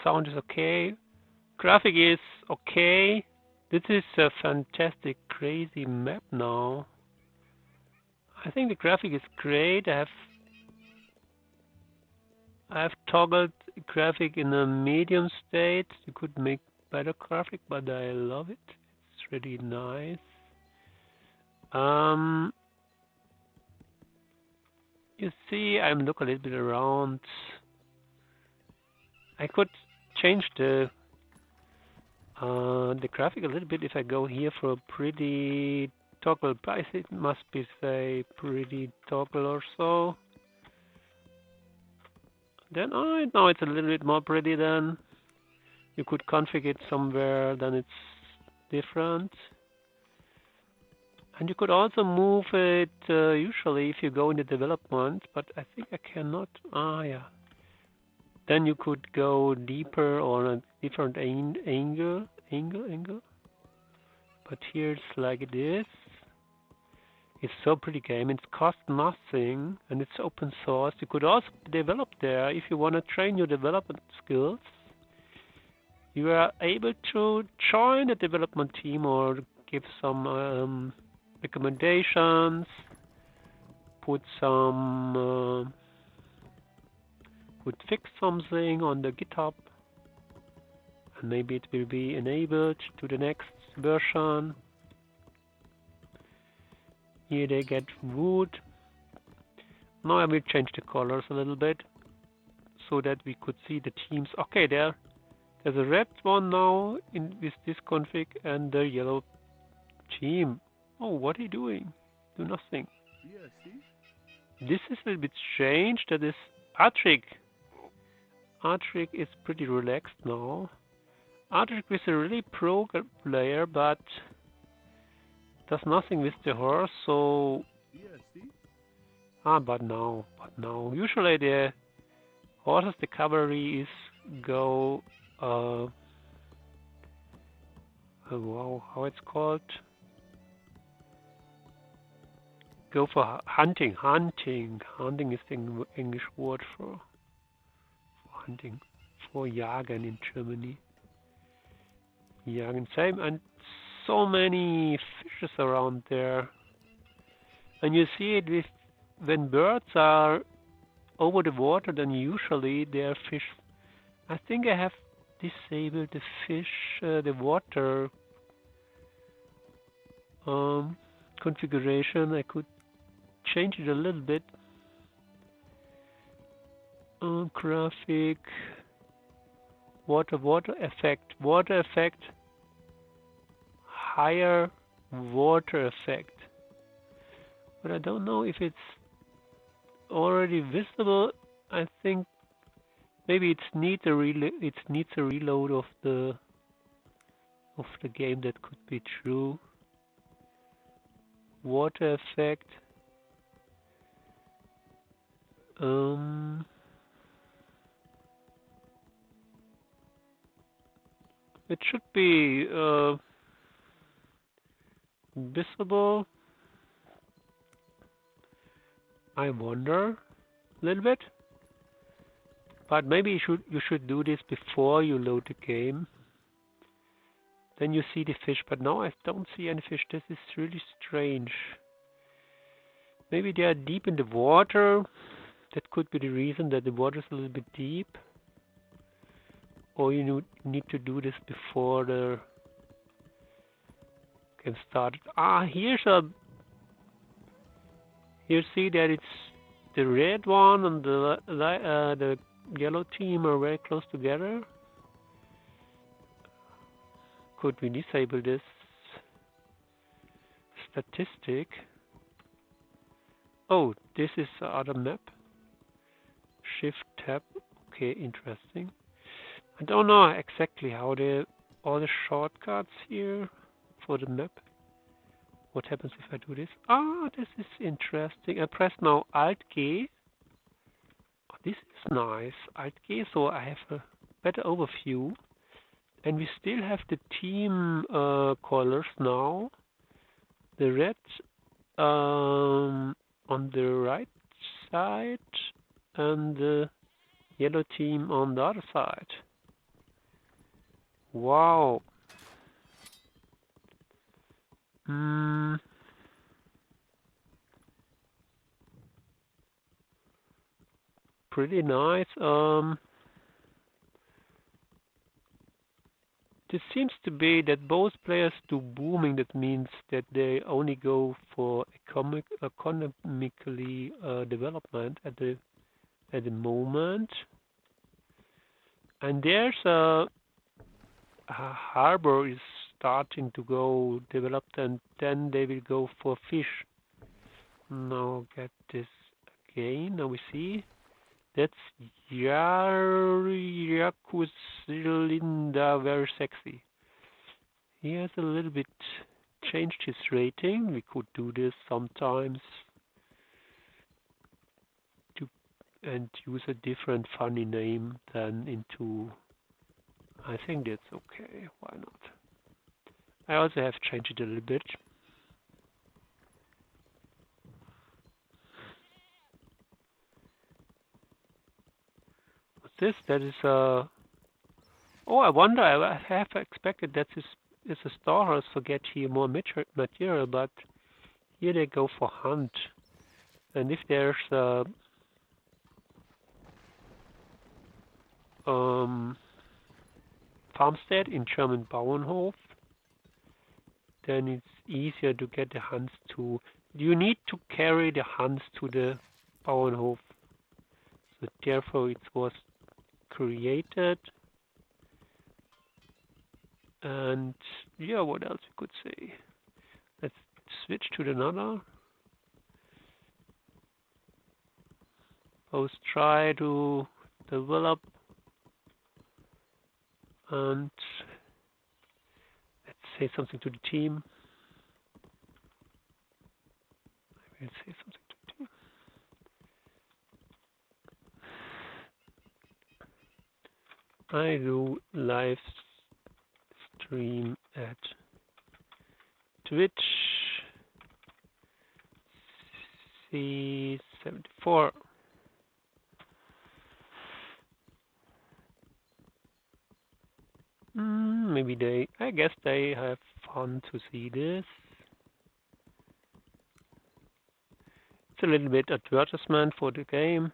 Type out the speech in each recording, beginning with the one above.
Sound is okay. Graphic is okay. This is a fantastic, crazy map now. I think the graphic is great. I have toggled graphic in a medium state. You could make better graphic, but I love it. It's really nice. You see, I'm looking a little bit around. I could change the graphic a little bit if I go here for a pretty toggle price. It must be say pretty toggle or so. Then now it's a little bit more pretty. Then you could configure it somewhere. Then it's different. And you could also move it usually if you go in the development, but I think I cannot. Yeah. Then you could go deeper on a different angle. But here it's like this. It's so pretty game. It costs nothing and it's open source. You could also develop there if you want to train your development skills. You are able to join the development team or give some recommendations, could fix something on the GitHub, and maybe it will be enabled to the next version. Here they get wood. Now I will change the colors a little bit so that we could see the teams. Okay, there's a red one now with this config and the yellow team. Oh, what are you doing? Do nothing. Yeah, see? This is a little bit strange. That is Artrick. Artrick is pretty relaxed now. Artrick is a really pro player, but does nothing with the horse. So Yeah, see? but now. Usually the horses, the cavalry is go. Wow, how it's called? Go for hunting. Hunting is the English word for hunting. For jagen in Germany. Jagen, same, and so many fishes around there. And you see it with when birds are over the water, then usually they are fish. I think I have disabled the fish, the water configuration. I could change it a little bit. Graphic, water effect, higher water effect. But I don't know if it's already visible. I think maybe it needs a reload of the game. That could be true. Water effect. It should be visible. I wonder a little bit, but maybe you should do this before you load the game. Then you see the fish, but now I don't see any fish. This is really strange. Maybe they are deep in the water. That could be the reason that the water is a little bit deep. Or you need to do this before the game started. You see that it's the red one and the yellow team are very close together. Could we disable this statistic? Oh, this is the other map. Shift tab. Okay, interesting. I don't know exactly how all the shortcuts here for the map. What happens if I do this? This is interesting. I press now Alt G. Oh, this is nice. Alt G, so I have a better overview. And we still have the team colors now. The red on the right side and the yellow team on the other side. Wow. Pretty nice. This seems to be that both players do booming. That means that they only go for economically development at the moment. And there's a harbor is starting to go developed, and then they will go for fish. Now get this again. Now we see that's Yakuzilinda, very sexy. He has a little bit changed his rating. We could do this sometimes and use a different funny name than into. I think that's okay. Why not? I also have changed it a little bit. What's this? That is a. Oh, I wonder. I have expected that this is a storehouse for get here more material, but here they go for hunt. And if there's a farmstead in German Bauernhof, then it's easier to get the hunts to. You need to carry the hunts to the Bauernhof. So therefore it was created. And yeah, what else we could say? Let's switch to another. Both try to develop, and let's say something to the team. I will say something to the team. I do live stream at Twitch C74. Maybe I guess they have fun to see this. It's a little bit advertisement for the game.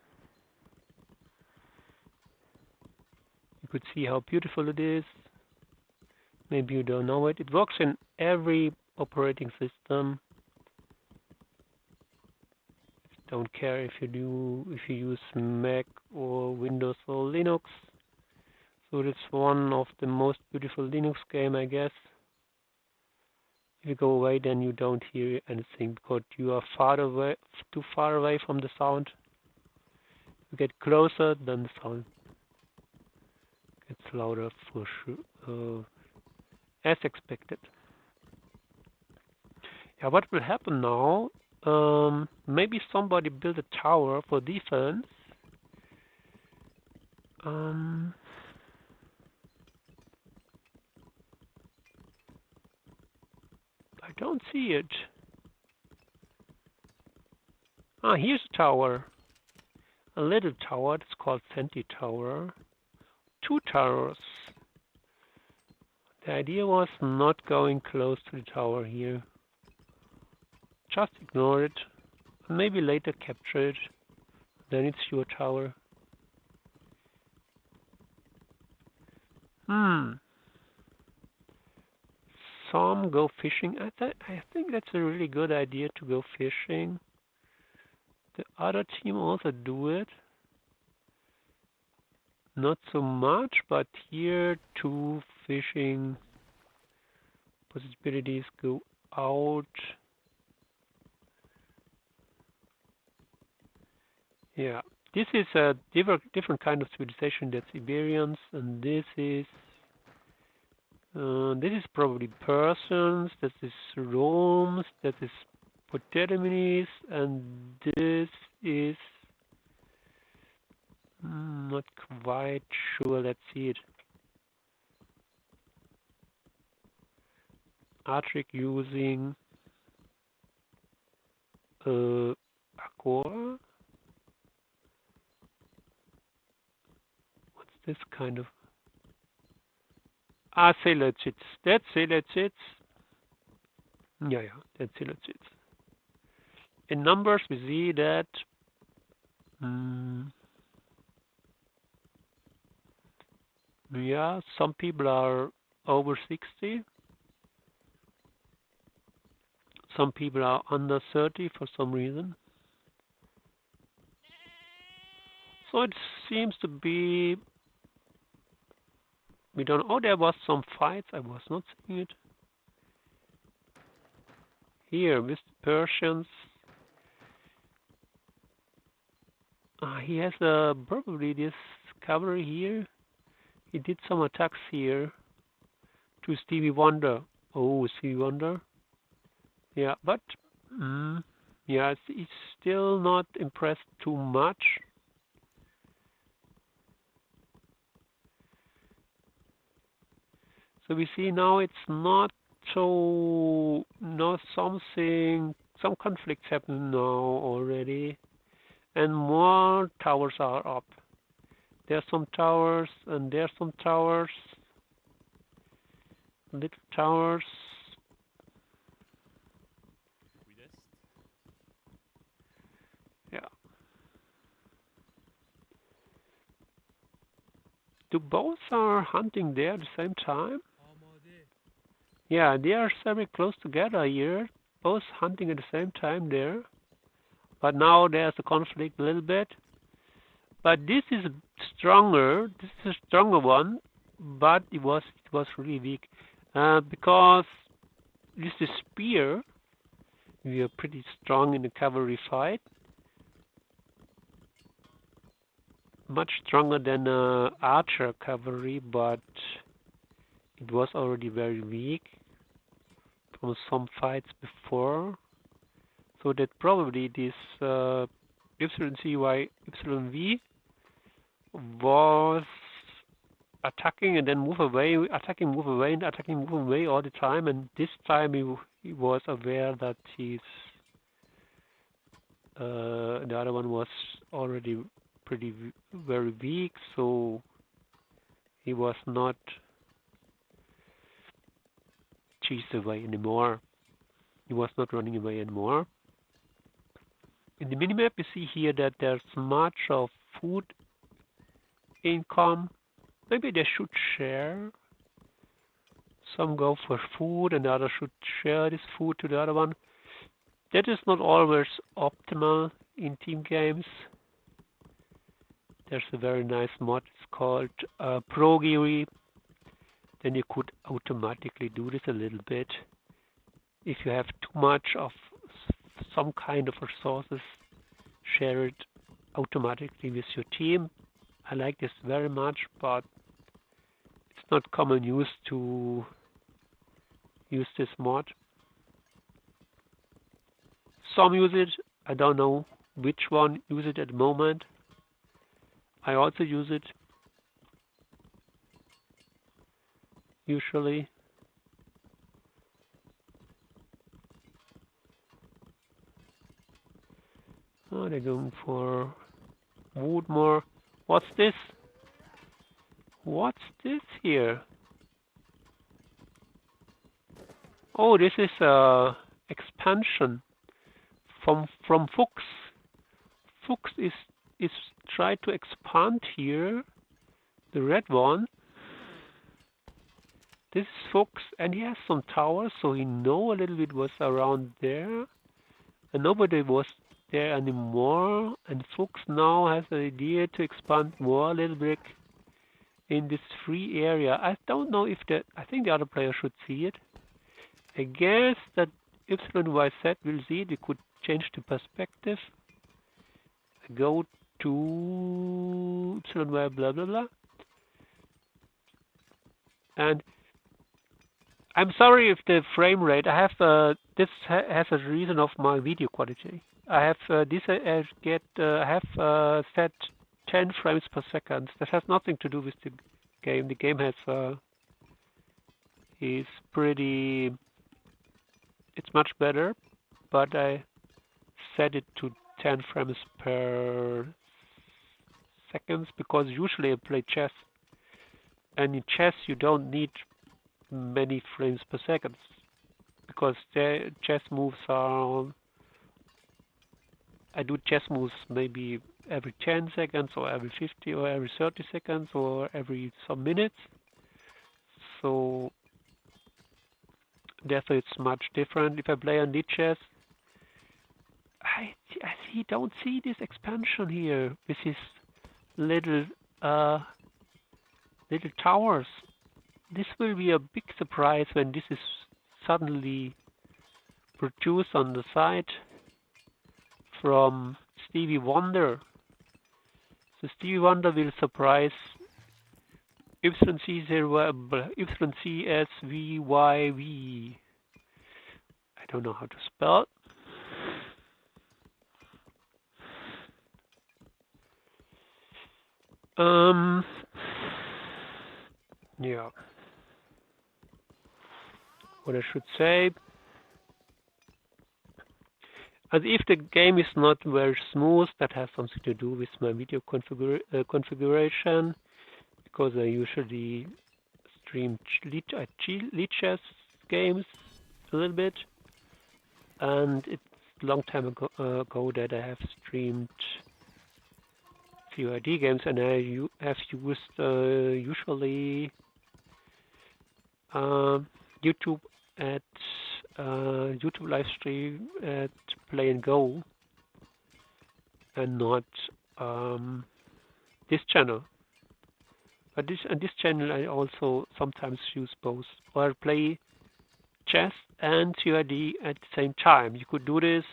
You could see how beautiful it is. Maybe you don't know it. It works in every operating system. Don't care if you use Mac or Windows or Linux. So it's one of the most beautiful Linux game, I guess. If you go away, then you don't hear anything because you are too far away from the sound. You get closer, then the sound gets louder for sure, as expected. Yeah, what will happen now? Maybe somebody built a tower for defense. I don't see it. Ah, here's a tower. A little tower. It's called Senti Tower. 2 towers. The idea was not going close to the tower here. Just ignore it. Maybe later capture it. Then it's your tower. Some go fishing. I think that's a really good idea to go fishing. The other team also do it. Not so much, but here 2 fishing possibilities go out. Yeah, this is a different kind of civilization. That's Iberians, and this is probably Persians. That is Romans. That is Potaminis, and this is not quite sure. Let's see it. Artric using Agora. What's this kind of? Ah, Selected. That's Selected. Yeah, that's Selected. In numbers, we see that yeah, some people are over 60. Some people are under 30 for some reason. So it seems to be. We don't. Oh, there was some fights. I was not seeing it. Here with the Persians. He has probably this cavalry here. He did some attacks here to Stevie Wonder. Oh, Stevie Wonder. Yeah, but yeah, he's still not impressed too much. So we see now it's not so. No, some conflicts happen now already, and more towers are up. There's some towers, and there's some towers. Little towers. Yeah. Do both are hunting there at the same time? Yeah, they are very close together here. Both hunting at the same time there. But now there's a conflict a little bit. But this is stronger. This is a stronger one. But it was really weak. Because this is spear. We are pretty strong in the cavalry fight. Much stronger than archer cavalry, but it was already very weak from some fights before. So that probably this YCY YV was attacking and then move away, attacking, move away, and attacking, move away all the time. And this time he was aware that he's the other one was already pretty very weak, so he was not chased away anymore. He was not running away anymore. In the minimap, you see here that there's much of food income. Maybe they should share. Some go for food and the other should share this food to the other one. That is not always optimal in team games. There's a very nice mod, it's called proGUI. Then you could automatically do this a little bit. If you have too much of some kind of resources, share it automatically with your team. I like this very much, but it's not common use to use this mod. Some use it, I don't know which one use it at the moment. I also use it usually. Oh, they're going for wood more. What's this? What's this here? Oh, this is a expansion from Fuchs. Fuchs is trying to expand here. The red one. This is Fuchs, and he has some towers, so he know a little bit what's around there. And nobody was there anymore. And Fuchs now has the idea to expand more a little bit in this free area. I don't know if I think the other player should see it. I guess that YZ will see it. We could change the perspective. Go to Y blah blah blah. And I'm sorry if the frame rate. I have this has a reason of my video quality. I have set 10 frames per second. That has nothing to do with the game. The game has is pretty. It's much better, but I set it to 10 frames per second because usually I play chess, and in chess you don't need many frames per second because the chess moves are. I do chess moves maybe every 10 seconds or every 50 or every 30 seconds or every some minutes. So therefore it's much different. If I play on lead chess, I don't see this expansion here with his little little towers. This will be a big surprise when this is suddenly produced on the side from Stevie Wonder. So Stevie Wonder will surprise YCSVYV. I don't know how to spell. Yeah. What I should say. As if the game is not very smooth, that has something to do with my video configuration, because I usually stream lead chess games a little bit, and it's a long time ago that I have streamed few ID games, and I have used usually YouTube at YouTube live stream at Plan&Go, and not this channel. But this channel I also sometimes use both, or play chess and CID at the same time. You could do this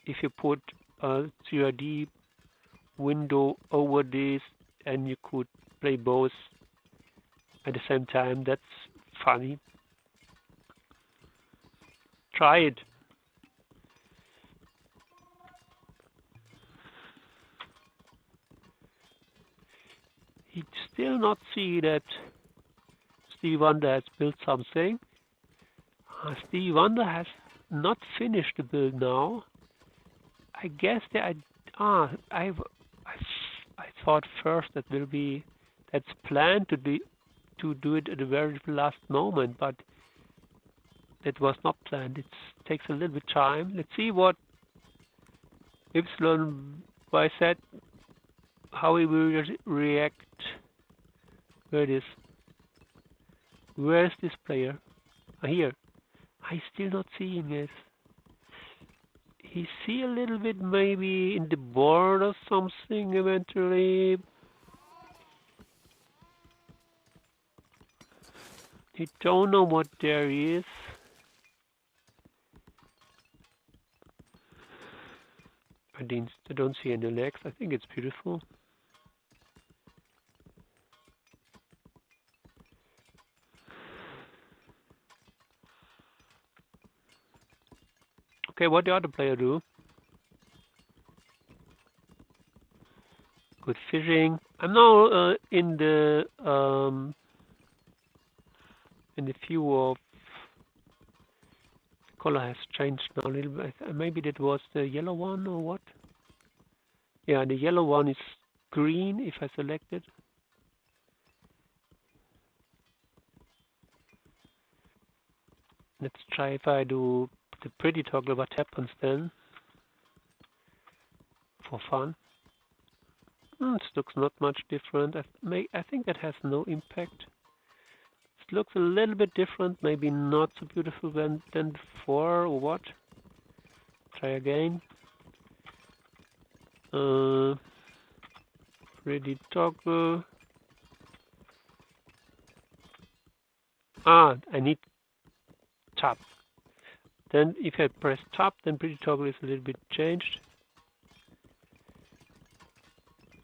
if you put a CID window over this, and you could play both at the same time. That's funny. Try it. He'd still not see that Stevie Wonder has built something. Stevie Wonder has not finished the build now. I guess that I thought first that's planned to do it at the very last moment, but that was not planned. It takes a little bit time. Let's see what Y said, how he will react. Where it is? Where is this player? Here. I still not seeing it. He see a little bit maybe in the board or something eventually. He don't know what there is. I don't see any legs. I think it's beautiful. Okay, what the other player do? Good fishing. I'm now in the view of color has changed now a little bit. Maybe that was the yellow one or what? Yeah, the yellow one is green if I select it. Let's try if I do the pretty toggle, what happens then? For fun. It looks not much different. I think that has no impact. It looks a little bit different, maybe not so beautiful than before, or what? Try again. Pretty toggle. I need tab. Then if I press tab, then pretty toggle is a little bit changed.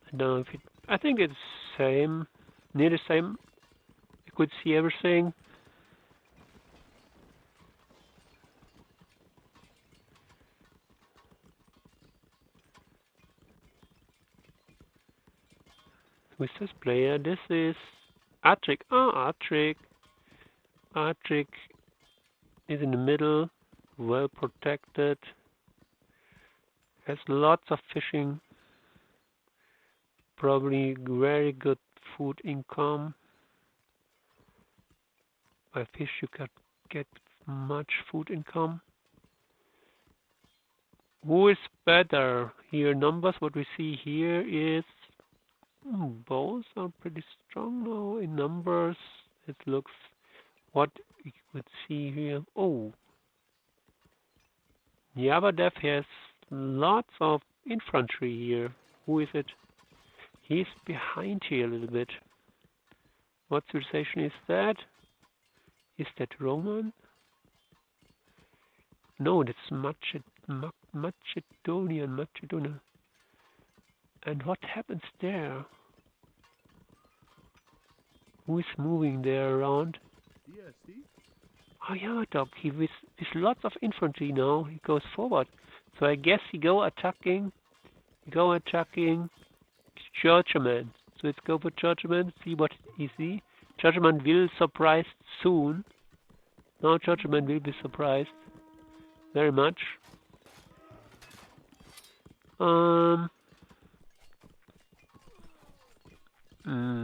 I don't know if I think it's same, near the same. You could see everything. With this player, this is Atrick. Atrick is in the middle, well protected, has lots of fishing, probably very good food income. By fish you can get much food income. Who is better? Here numbers, what we see here is both are pretty strong now in numbers. It looks what you could see here. Oh, Java has lots of infantry here. Who is it? He's behind here a little bit. What civilization is that? Is that Roman? No, that's Macedonian. And what happens there? Who is moving there around? Oh yeah, Doc. He with lots of infantry now. He goes forward. So I guess he go attacking Churchman. So let's go for Churchman. See what he see. Churchman will surprise soon. Now Churchman will be surprised very much.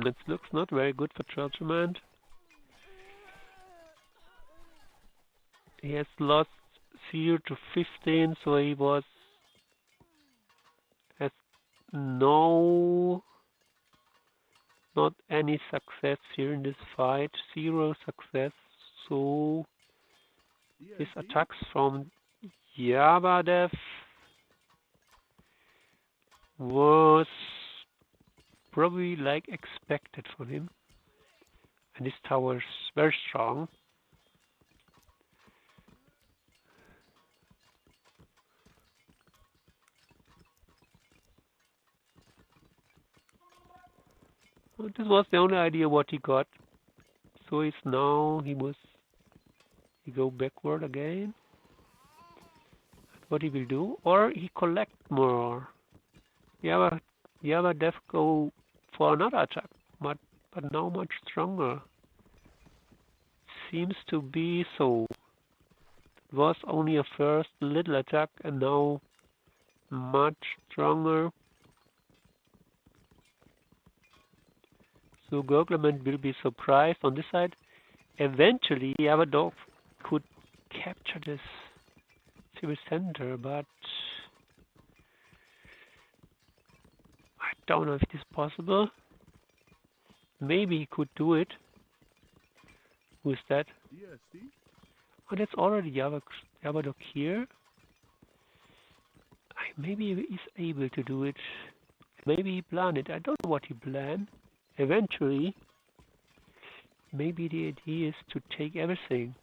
It looks not very good for Churchman. He has lost 0 to 15, so he has not any success here in this fight. 0 success. So his attacks from Java was probably like expected for him. And this tower is very strong. Well, this was the only idea what he got. So he go backward again. What he will do, or he collect more. Java go for another attack, but now much stronger. Seems to be so. It was only a first little attack, and now much stronger. So Gurglement will be surprised on this side. Eventually, Java dog could capture this civil center, but I don't know if it is possible. Maybe he could do it. Who is that? Oh, that's already Java dog here. Maybe he is able to do it. Maybe he planned it. I don't know what he planned. Eventually, maybe the idea is to take everything.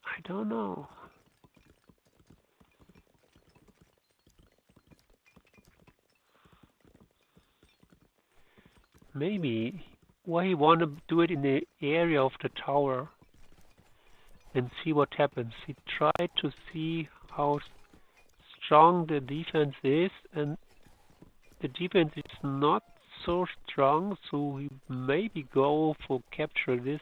I don't know. Maybe why he want to do it in the area of the tower and see what happens. He tried to see how strong the defense is, and the defense is not so strong, so he maybe go for capture this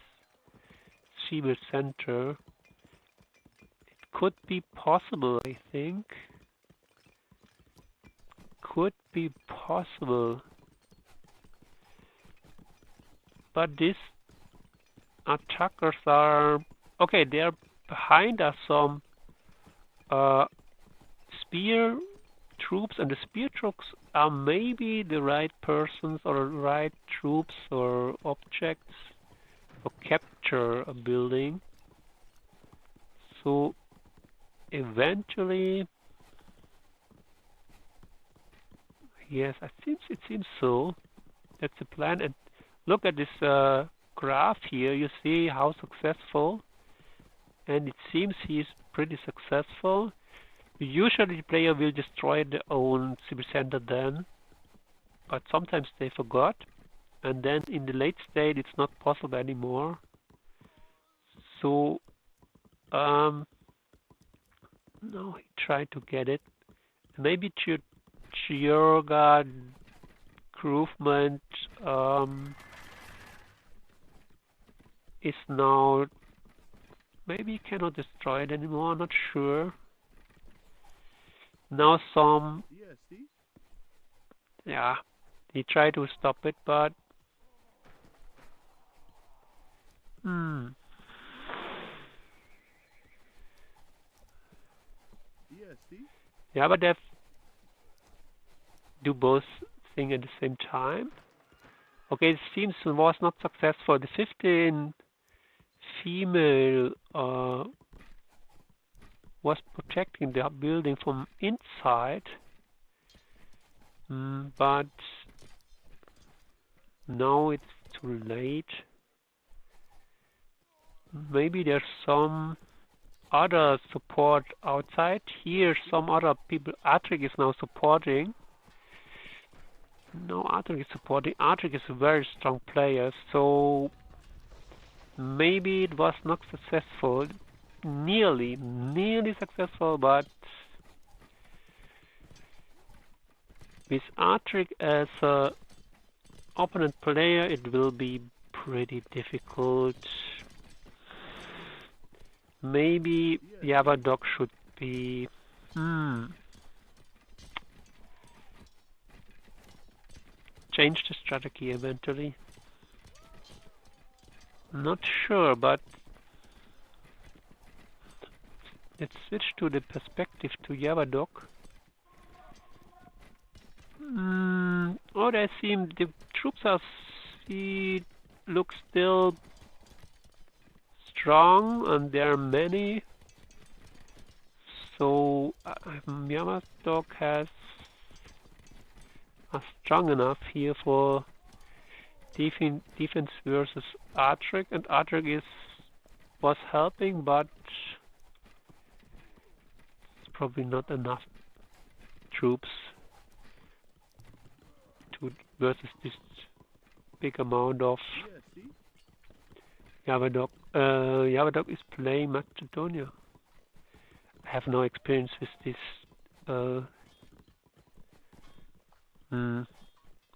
civil center. It could be possible, I think. Could be possible. But these attackers are okay. They're behind us some spear troops, and the spear troops are maybe the right persons or the right troops or objects for capture a building. So eventually, yes, it seems so. That's the plan. And look at this graph here. You see how successful, and it seems he's pretty successful. Usually the player will destroy their own civil center then, but sometimes they forgot, and then in the late state it's not possible anymore. So now he tried to get it. Maybe Chiorga improvement is now, maybe he cannot destroy it anymore, I'm not sure. Now yeah, he tried to stop it, but Hmm. Yeah, but they do both things at the same time. Okay, it seems it was not successful. The 15 female was protecting the building from inside, but now it's too late. Maybe there's some other support outside. Here, some other people. Artric is now supporting. No, Artric is supporting. Artric is a very strong player, so maybe it was not successful. Nearly successful, but with Artric as a opponent player, it will be pretty difficult. Maybe Yabadog should be... change the strategy eventually. Not sure, but let's switch to the perspective to Yabadog. Oh, they seem the troops are look still strong, and there are many. So Yabadog are strong enough here for defense versus Artric, and Artric was helping, but it's probably not enough troops versus this big amount of Yabadog. Yabadog is playing Macedonia. I have no experience with this.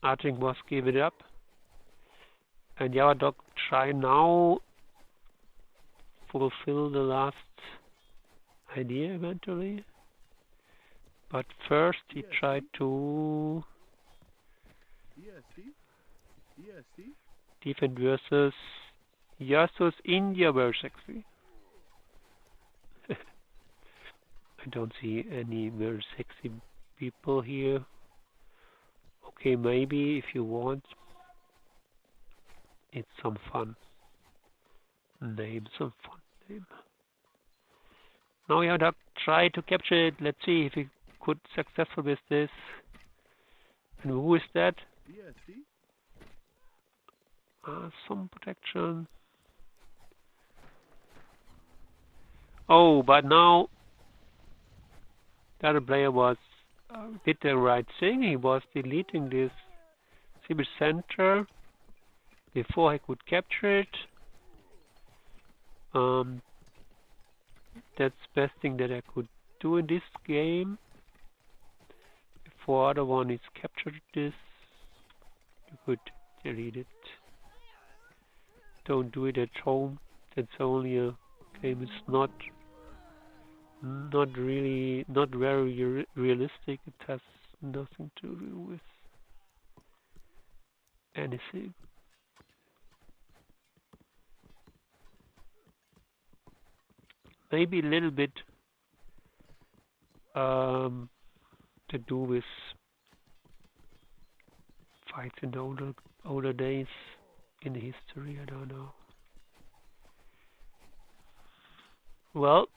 Artric was give it up, and Yabadog try now fulfill the last idea eventually. But first he tried to defend versus India very sexy. I don't see any very sexy people here. Okay, maybe if you want, it's some fun name, Now we have to try to capture it. Let's see if we could successful with this. And who is that? Some protection. Oh, but now the other player did the right thing. He was deleting this civil center before he could capture it. That's the best thing that I could do in this game. Before other one is captured this, you could delete it. Don't do it at home. That's only a game. It's not very realistic. It has nothing to do with anything. Maybe a little bit to do with fights in the older days in the history. I don't know. Well,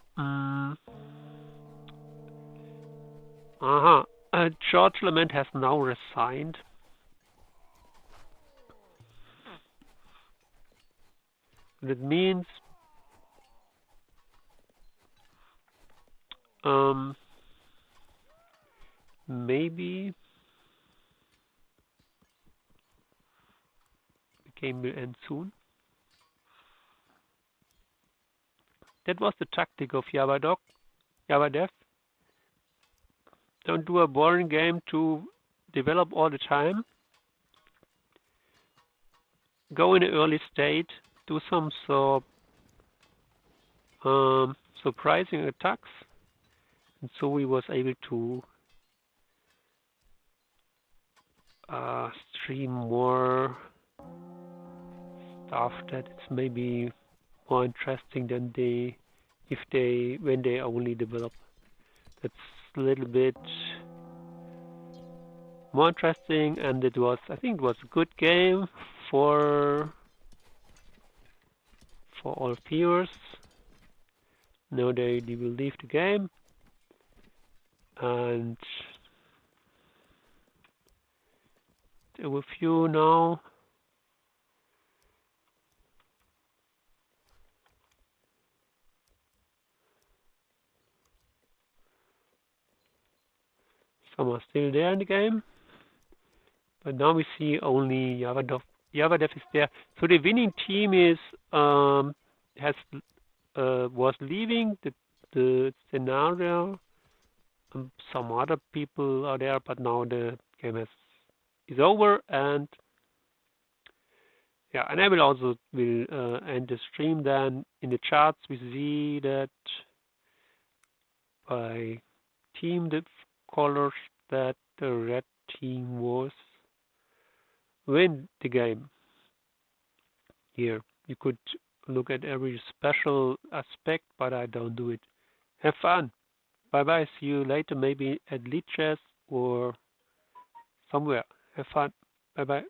George Lament has now resigned. That means maybe the game will end soon. That was the tactic of Yabadog. Yabadev. Don't do a boring game to develop all the time. Go in an early state. Do some surprising attacks. And so he was able to stream more stuff that it's maybe more interesting than when they only develop. That's a little bit more interesting, and I think it was a good game for all viewers. Now they will leave the game, and a review now. Some are still there in the game, but now we see only JavaDev is there. So the winning team is was leaving the scenario. Some other people are there, but now the game is over, and yeah, and I will also end the stream. Then in the charts we see that by team the colors that the red team was win the game. Here you could look at every special aspect, but I don't do it. Have fun. Bye bye. See you later, maybe at GhostChess or somewhere. Have fun. Bye bye.